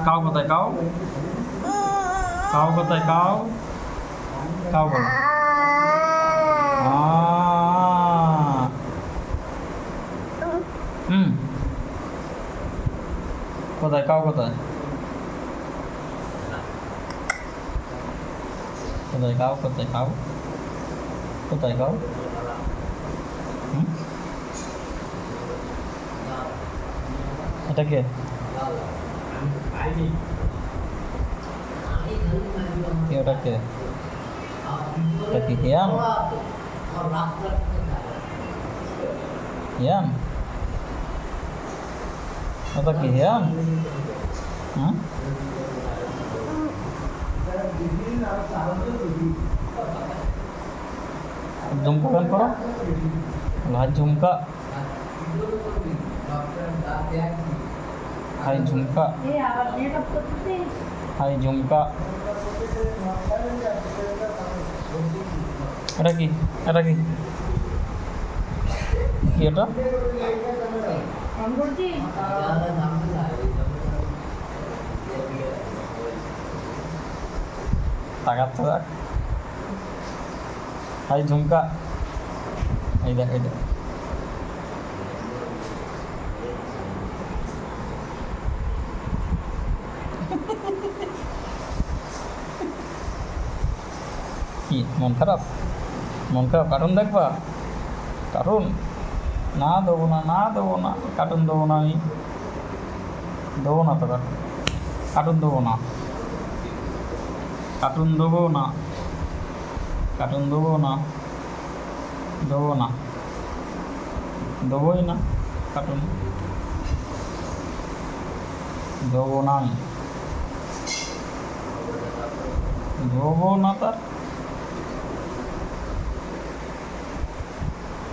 cow কোথায় cow cow কোথায় cow cow বলো কোথায় কাউ কোথায় কোথায় কাউ কোথায় কাউ কোথায় কাউ এটা কে ওটা কে এটা কি হিয়ান হিয়ান ওটা কি হিয়ান ঝুমকা গান করো হাই ঝুমকা হাই ঝুমকা হাই ঝুমকা এটা কি এটা কি কি এটা তাকাচ্ছে দেখ হাই ঝুমকা এই দেখ এই দেখ কি মন খারাপ কার্টুন দেখবা কার্টুন না দেবো না কার্টুন দেবো না আমি দেবো না তো কার্টুন দেবো না কার্টুন দেবো না কার্টুন দেবো না দেবো না দেবোই না কার্টুন দেবো না আমি দেবো না তার